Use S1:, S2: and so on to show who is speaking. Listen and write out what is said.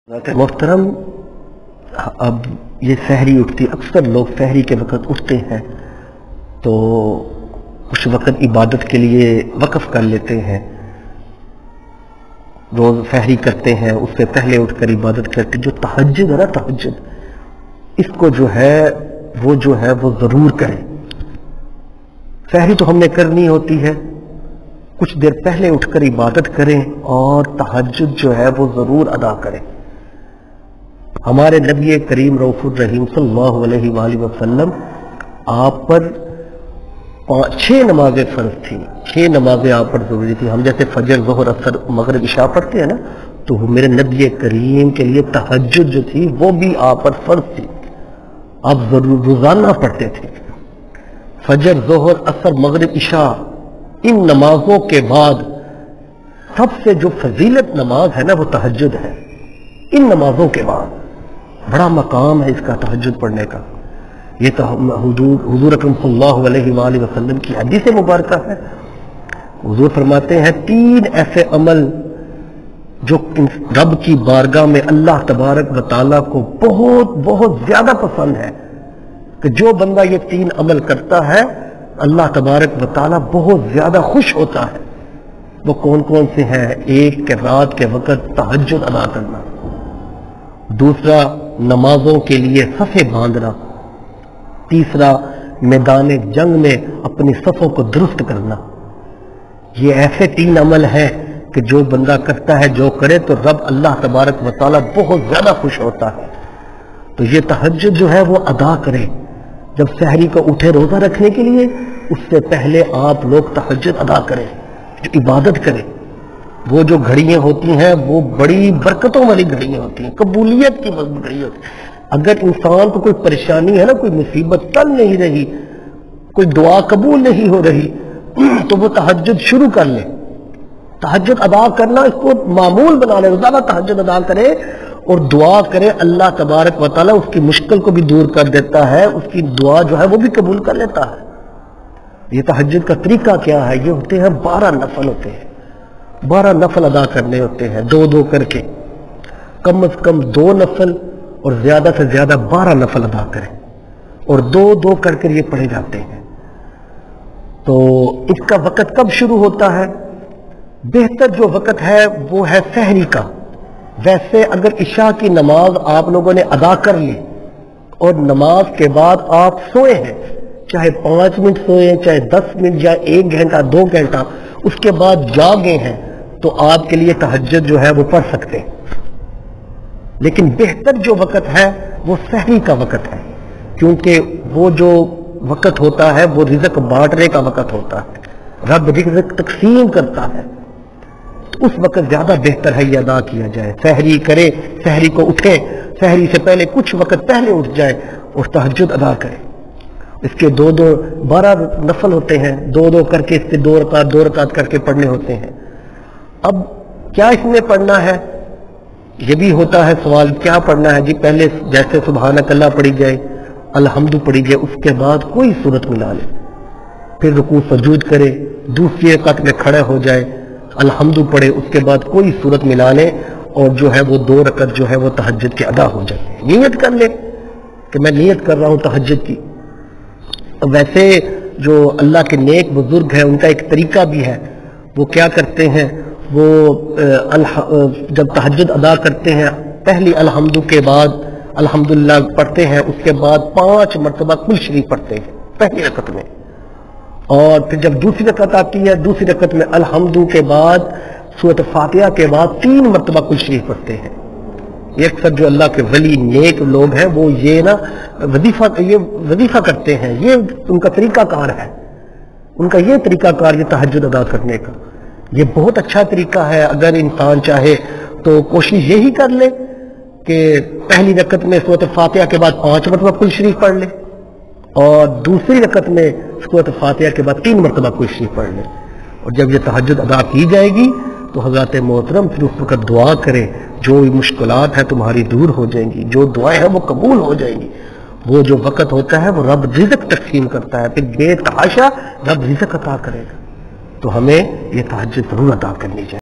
S1: محترم، اب یہ سحری اٹھتی، اکثر لوگ سحری کے وقت اٹھتے ہیں تو کچھ وقت عبادت کے لیے وقف کر لیتے ہیں، روز سحری کرتے ہیں، اس سے پہلے اٹھ کر عبادت کرتے ہیں۔ جو تہجد ہے نا، تہجد، اس کو جو ہے وہ ضرور کریں۔ سحری تو ہم نے کرنی ہوتی ہے، کچھ دیر پہلے اٹھ کر عبادت کریں اور تہجد جو ہے وہ ضرور ادا کریں۔ ہمارے نبی کریم رؤوف الرحیم صلی اللہ علیہ وآلہ وسلم آپ پر 6 نمازیں فرض تھیں، 6 نمازیں آپ پر ضروری تھیں۔ ہم جیسے فجر، ظہر، عصر، مغرب، عشاء پڑھتے ہیں نا، تو میرے نبی کریم کے لیے تہجد جو تھی وہ بھی آپ پر فرض تھی، آپ ضرور روزانہ پڑھتے تھے۔ فجر، ظہر، عصر، مغرب، عشاء، ان نمازوں کے بعد سب سے جو فضیلت نماز ہے نا وہ تہجد ہے۔ ان نمازوں کے بعد بڑا مقام ہے اس کا، تہجد پڑھنے کا۔ یہ تو حضور اکرم صلی اللہ علیہ وآلہ وسلم کی حدیث مبارکہ ہے۔ حضور فرماتے ہیں 3 ایسے عمل جو رب کی بارگاہ میں اللہ تبارک و تعالیٰ کو بہت بہت زیادہ پسند ہے، کہ جو بندہ یہ 3 عمل کرتا ہے اللہ تبارک و تعالیٰ بہت زیادہ خوش ہوتا ہے۔ وہ کون کون سے ہیں؟ ایک کہ رات کے وقت تہجد ادا کرنا، دوسرا نمازوں کے لیے صفیں باندھنا، تیسرا میدان جنگ میں اپنی صفوں کو درست کرنا۔ یہ ایسے 3 عمل ہیں کہ جو بندہ کرتا ہے، جو کرے تو رب اللہ تبارک و تعالیٰ بہت زیادہ خوش ہوتا ہے۔ تو یہ تہجد جو ہے وہ ادا کرے۔ جب سحری کو اٹھے روزہ رکھنے کے لیے، اس سے پہلے آپ لوگ تہجد ادا کریں، جو عبادت کریں۔ وہ جو گھڑیاں ہوتی ہیں وہ بڑی برکتوں والی گھڑیاں ہوتی ہیں، قبولیت کی گھڑی ہوتی ہے۔ اگر انسان کو کوئی پریشانی ہے نا، کوئی مصیبت ٹل نہیں رہی، کوئی دعا قبول نہیں ہو رہی، تو وہ تہجد شروع کر لے۔ تہجد ادا کرنا اس کو معمول بنا لے، روزانہ تہجد ادا کرے اور دعا کرے، اللہ تبارک و تعالیٰ اس کی مشکل کو بھی دور کر دیتا ہے، اس کی دعا جو ہے وہ بھی قبول کر لیتا ہے۔ یہ تہجد کا طریقہ کیا ہے؟ یہ ہوتے ہیں 12 نفل ہوتے ہیں، 12 نفل ادا کرنے ہوتے ہیں، 2 کر کے، کم از کم 2 نفل اور زیادہ سے زیادہ 12 نفل ادا کریں، اور 2 کر کے یہ پڑھے جاتے ہیں۔ تو اس کا وقت کب شروع ہوتا ہے؟ بہتر جو وقت ہے وہ ہے سحری کا۔ ویسے اگر عشاء کی نماز آپ لوگوں نے ادا کر لی اور نماز کے بعد آپ سوئے ہیں، چاہے 5 منٹ سوئے، چاہے 10 منٹ یا 1 گھنٹہ 2 گھنٹہ، اس کے بعد جاگے ہیں، تو آپ کے لیے تہجد جو ہے وہ پڑھ سکتے ہیں۔ لیکن بہتر جو وقت ہے وہ سحری کا وقت ہے، کیونکہ وہ جو وقت ہوتا ہے وہ رزق بانٹنے کا وقت ہوتا ہے، رب رزق تقسیم کرتا ہے، تو اس وقت زیادہ بہتر ہے یہ ادا کیا جائے۔ سحری کرے، سحری کو اٹھے، سحری سے پہلے کچھ وقت پہلے اٹھ جائے اور تہجد ادا کرے۔ اس کے 12 نفل ہوتے ہیں، 2 کر کے، اس کے 2 رکعت کر کے پڑھنے ہوتے ہیں۔ اب کیا اس میں پڑھنا ہے؟ یہ بھی ہوتا ہے سوال، کیا پڑھنا ہے جی؟ پہلے جیسے سبحانک اللہ پڑھی جائے، الحمد پڑھی جائے، اس کے بعد کوئی صورت ملا لے، پھر رکوع سجود کرے، دوسری رکعت میں کھڑے ہو جائے، الحمد پڑھے، اس کے بعد کوئی صورت ملا لے، اور جو ہے وہ 2 رکعت جو ہے وہ تہجد کے ادا ہو جائے۔ نیت کر لے کہ میں نیت کر رہا ہوں تہجد کی۔ ویسے جو اللہ کے نیک بزرگ ہیں ان کا ایک طریقہ بھی ہے، وہ کیا کرتے ہیں، وہ جب تہجد ادا کرتے ہیں پہلی الحمد کے بعد الحمدللہ پڑھتے ہیں، اس کے بعد 5 مرتبہ کل شریف پڑھتے ہیں پہلی رکعت میں، اور پھر جب دوسری رکعت آتی ہے، دوسری رکعت میں الحمد کے بعد سورۃ فاتحہ کے بعد 3 مرتبہ کل شریف پڑھتے ہیں۔ یہ اکثر جو اللہ کے ولی نیک لوگ ہیں وہ یہ وظیفہ کرتے ہیں، یہ ان کا طریقہ کار ہے، ان کا یہ طریقہ کار یہ تہجد ادا کرنے کا۔ یہ بہت اچھا طریقہ ہے۔ اگر انسان چاہے تو کوشش یہی کر لے کہ پہلی رکعت میں سورۃ فاتحہ کے بعد 5 مرتبہ کل شریف پڑھ لے، اور دوسری رکعت میں سورۃ فاتحہ کے بعد 3 مرتبہ کل شریف پڑھ لے، اور جب یہ تہجد ادا کی جائے گی تو حضرات محترم پھر اس وقت دعا کرے، جو مشکلات ہیں تمہاری دور ہو جائیں گی، جو دعائیں ہیں وہ قبول ہو جائیں گی۔ وہ جو وقت ہوتا ہے وہ رب رزق تقسیم کرتا ہے، پھر بے تحاشا رب رزق عطا کرے گا۔ تو ہمیں یہ تہجد ضرور ادا کرنی چاہیے۔